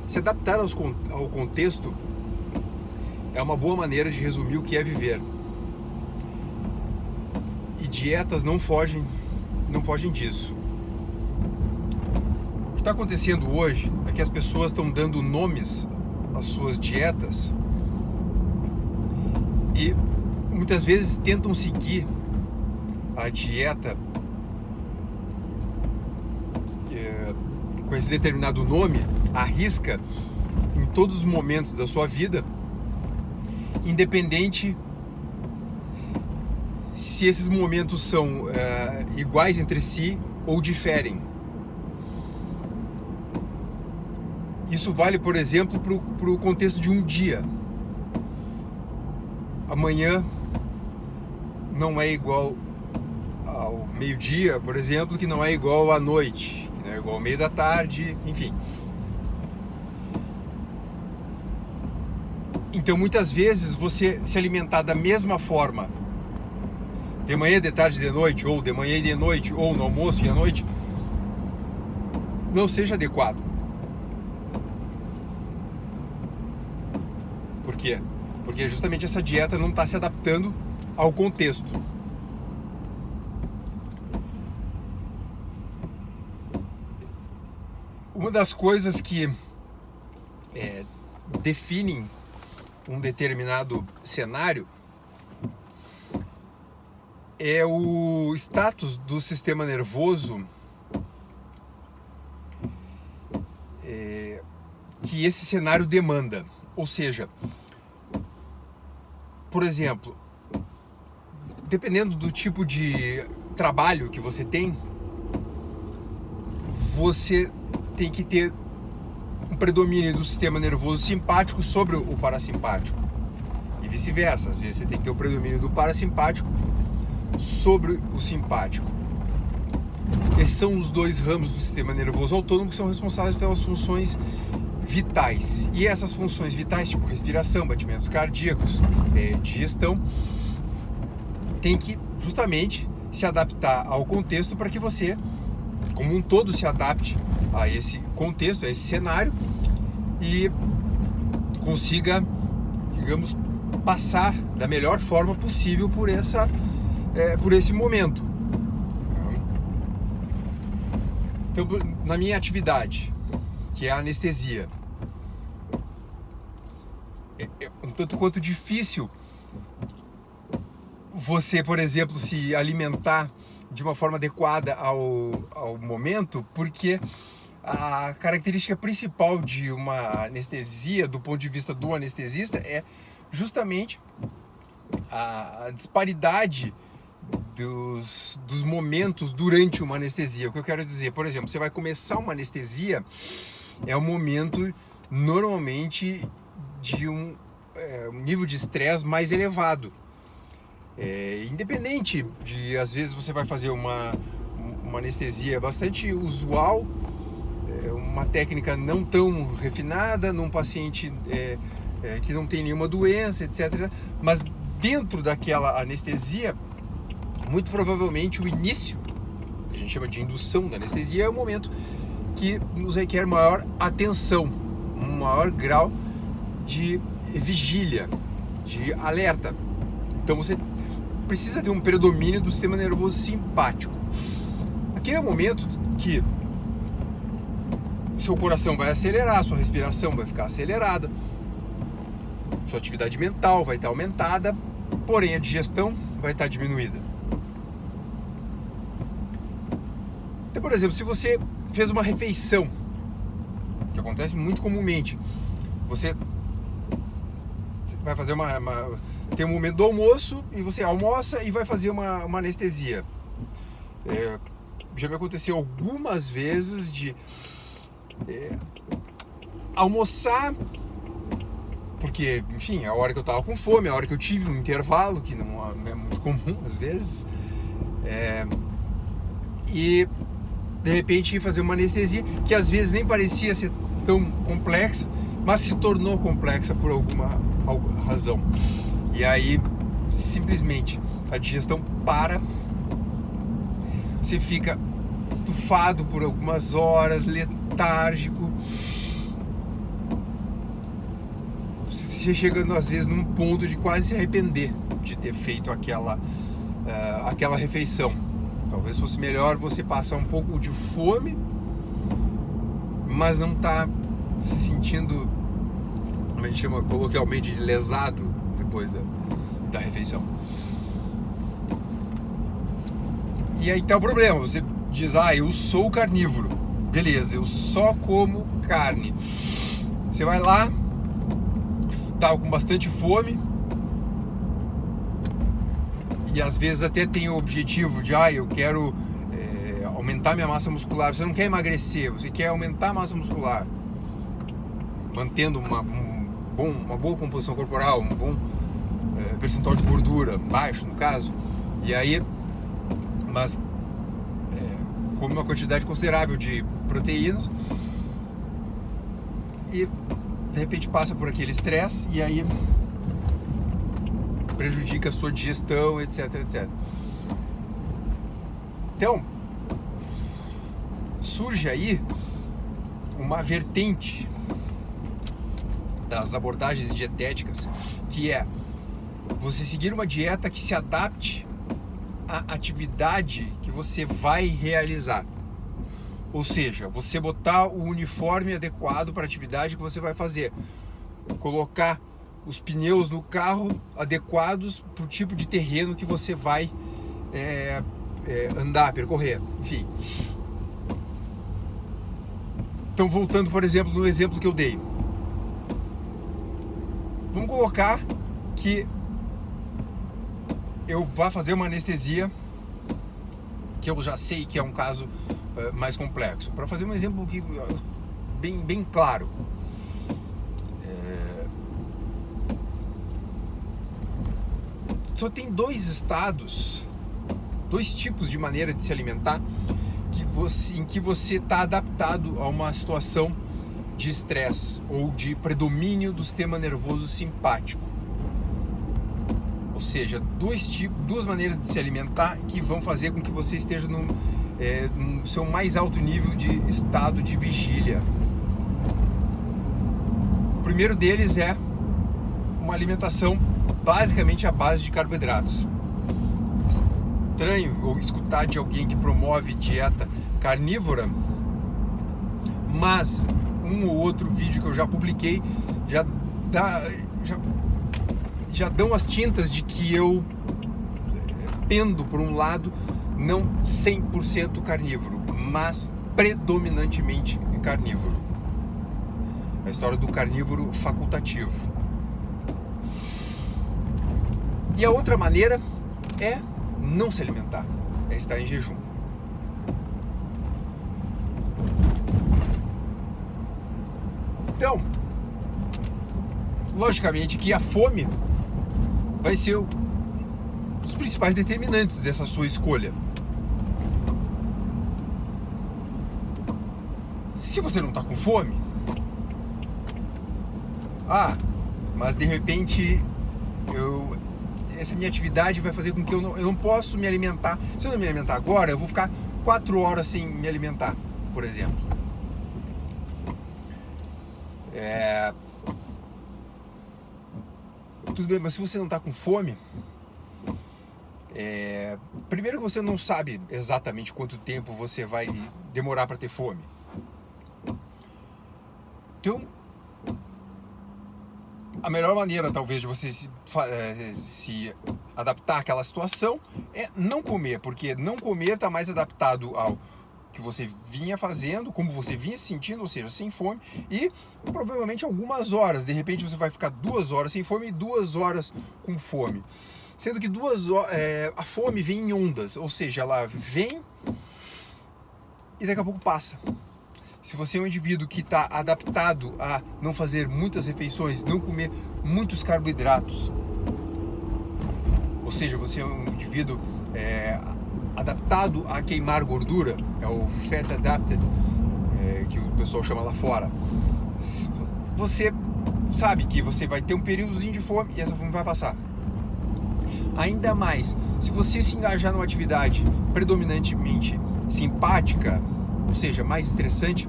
Se adaptar ao contexto é uma boa maneira de resumir o que é viver. E dietas não fogem disso. O que está acontecendo hoje é que as pessoas estão dando nomes às suas dietas e muitas vezes tentam seguir a dieta com esse determinado nome, à risca, em todos os momentos da sua vida, independente se esses momentos são iguais entre si ou diferem. Isso vale, por exemplo, para o contexto de um dia. Amanhã não é igual ao meio-dia, por exemplo, que não é igual à noite, que não é igual ao meio da tarde, enfim. Então, muitas vezes, você se alimentar da mesma forma, de manhã, de tarde, de noite, ou de manhã e de noite, ou no almoço e à noite, não seja adequado. Por quê? Porque justamente essa dieta não está se adaptando ao contexto. Uma das coisas que definem um determinado cenário é o status do sistema nervoso que esse cenário demanda. Ou seja, por exemplo, dependendo do tipo de trabalho que você tem que ter um predomínio do sistema nervoso simpático sobre o parasimpático. E vice-versa, às vezes você tem que ter o predomínio do parasimpático sobre o simpático. Esses são os dois ramos do sistema nervoso autônomo que são responsáveis pelas funções vitais. E essas funções vitais, tipo respiração, batimentos cardíacos, digestão, tem que justamente se adaptar ao contexto para que você, como um todo, se adapte a esse contexto, a esse cenário e consiga, digamos, passar da melhor forma possível por esse momento. Então, na minha atividade, que é a anestesia, é um tanto quanto difícil você, por exemplo, se alimentar de uma forma adequada ao momento, porque a característica principal de uma anestesia, do ponto de vista do anestesista, é justamente a disparidade dos momentos durante uma anestesia. O que eu quero dizer, por exemplo, você vai começar uma anestesia, é um momento normalmente de um nível de estresse mais elevado. Independente de, às vezes, você vai fazer uma anestesia bastante usual, uma técnica não tão refinada, num paciente que não tem nenhuma doença, etc. Mas dentro daquela anestesia, muito provavelmente o início, que a gente chama de indução da anestesia, é o momento que nos requer maior atenção, um maior grau de vigília, de alerta. Então você precisa ter um predomínio do sistema nervoso simpático. Aquele é o momento que seu coração vai acelerar, sua respiração vai ficar acelerada, sua atividade mental vai estar aumentada, porém a digestão vai estar diminuída. Então, por exemplo, se você fez uma refeição, que acontece muito comumente, você vai fazer tem um momento do almoço e você almoça e vai fazer uma anestesia. Já me aconteceu algumas vezes de almoçar, porque, enfim, a hora que eu estava com fome, a hora que eu tive um intervalo, que não é muito comum às vezes, e de repente ir fazer uma anestesia que às vezes nem parecia ser tão complexa, mas se tornou complexa por alguma razão. E aí, simplesmente, a digestão para, você fica estufado por algumas horas, letárgico, você chegando às vezes num ponto de quase se arrepender de ter feito aquela refeição. Talvez fosse melhor você passar um pouco de fome, mas não tá se sentindo, como a gente chama coloquialmente, de lesado depois da refeição. E aí tá o problema, você diz, eu sou carnívoro, beleza, eu só como carne. Você vai lá, tá com bastante fome, e às vezes até tem o objetivo de, eu quero aumentar minha massa muscular. Você não quer emagrecer, você quer aumentar a massa muscular, mantendo uma boa composição corporal, um bom percentual de gordura, baixo no caso, e aí, mas come uma quantidade considerável de proteínas e de repente passa por aquele estresse e aí prejudica a sua digestão, etc, etc. Então, surge aí uma vertente das abordagens dietéticas, que é você seguir uma dieta que se adapte à atividade que você vai realizar. Ou seja, você botar o uniforme adequado para a atividade que você vai fazer, colocar os pneus no carro adequados para o tipo de terreno que você vai andar, percorrer, enfim. Então, voltando, por exemplo, no exemplo que eu dei, vamos colocar que eu vá fazer uma anestesia, que eu já sei que é um caso mais complexo. Para fazer um exemplo que, bem claro, só tem dois tipos de maneira de se alimentar em que você está adaptado a uma situação de estresse ou de predomínio do sistema nervoso simpático. Ou seja, duas maneiras de se alimentar que vão fazer com que você esteja no seu mais alto nível de estado de vigília. O primeiro deles é uma alimentação basicamente à base de carboidratos. Estranho ou escutar de alguém que promove dieta carnívora, mas um ou outro vídeo que eu já publiquei já dão as tintas de que eu pendo por um lado, não 100% carnívoro, mas predominantemente carnívoro. A história do carnívoro facultativo. E a outra maneira é não se alimentar, é estar em jejum. Então, logicamente que a fome vai ser um dos principais determinantes dessa sua escolha. Se você não está com fome, mas de repente essa minha atividade vai fazer com que eu não posso me alimentar. Se eu não me alimentar agora, eu vou ficar 4 horas sem me alimentar, por exemplo. Tudo bem, mas se você não está com fome, primeiro que você não sabe exatamente quanto tempo você vai demorar para ter fome. Então, a melhor maneira, talvez, de você se adaptar àquela situação é não comer, porque não comer está mais adaptado ao que você vinha fazendo, como você vinha se sentindo, ou seja, sem fome, e provavelmente algumas horas. De repente você vai ficar 2 horas sem fome e 2 horas com fome. Sendo que a fome vem em ondas, ou seja, ela vem e daqui a pouco passa. Se você é um indivíduo que está adaptado a não fazer muitas refeições, não comer muitos carboidratos, ou seja, você é um indivíduo adaptado a queimar gordura, é o fat adapted, que o pessoal chama lá fora, você sabe que você vai ter um períodozinho de fome e essa fome vai passar. Ainda mais, se você se engajar numa atividade predominantemente simpática, ou seja, mais estressante,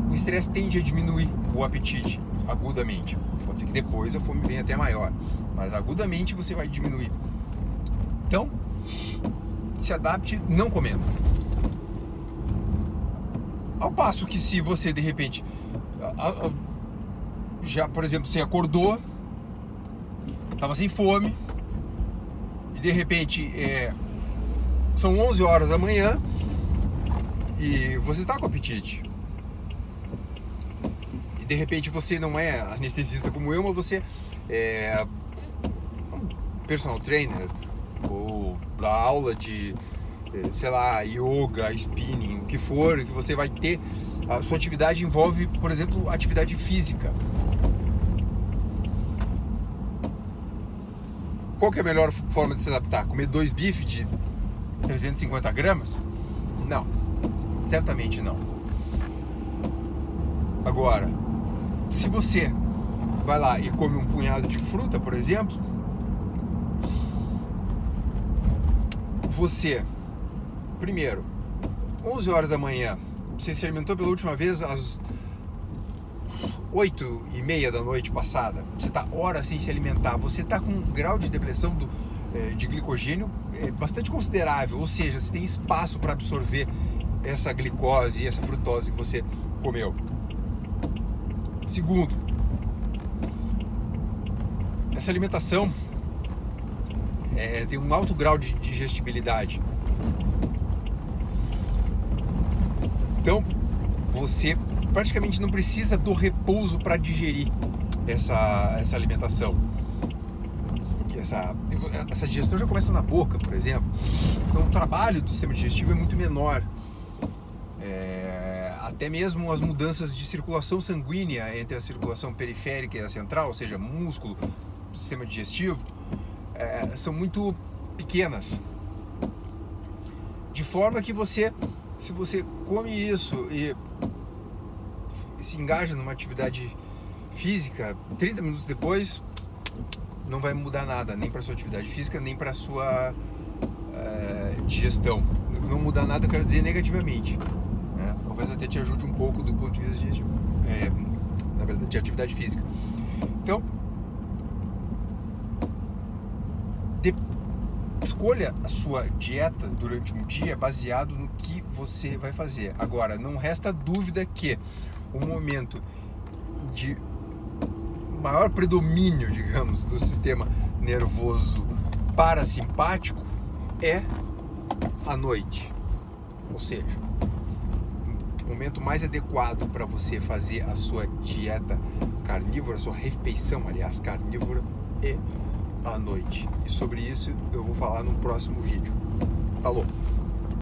o estresse tende a diminuir o apetite. agudamente. Pode ser que depois a fome venha até maior, mas agudamente você vai diminuir. Então, se adapte não comendo. Ao passo que se você de repente já, por exemplo, você acordou, estava sem fome e de repente são 11 horas da manhã e você está com apetite. E de repente você não é anestesista como eu, mas você é um personal trainer ou dá aula de, sei lá, yoga, spinning, o que for, que você vai ter, a sua atividade envolve, por exemplo, atividade física. Qual que é a melhor forma de se adaptar? Comer 2 bifes de 350 gramas? Não, certamente não. Agora, se você vai lá e come um punhado de fruta, por exemplo, você, primeiro, 11 horas da manhã, você se alimentou pela última vez às 8h30 da noite passada, você está horas sem se alimentar, você está com um grau de depressão de glicogênio bastante considerável, ou seja, você tem espaço para absorver essa glicose e essa frutose que você comeu. Segundo, essa alimentação tem um alto grau de digestibilidade. Então, você praticamente não precisa do repouso para digerir essa alimentação. Essa digestão já começa na boca, por exemplo. Então, o trabalho do sistema digestivo é muito menor. Até mesmo as mudanças de circulação sanguínea entre a circulação periférica e a central, ou seja, músculo, sistema digestivo, são muito pequenas. De forma que se você come isso e se engaja numa atividade física, 30 minutos depois não vai mudar nada, nem para sua atividade física, nem para sua digestão. Não mudar nada, eu quero dizer negativamente, né? Talvez até te ajude um pouco do ponto de vista digestivo, na verdade, de atividade física. Então, escolha a sua dieta durante um dia baseado no que você vai fazer. Agora, não resta dúvida que o momento de maior predomínio, digamos, do sistema nervoso parasimpático é à noite. Ou seja, o momento mais adequado para você fazer a sua dieta carnívora, a sua refeição, aliás, carnívora, é à noite. E sobre isso eu vou falar no próximo vídeo. Falou!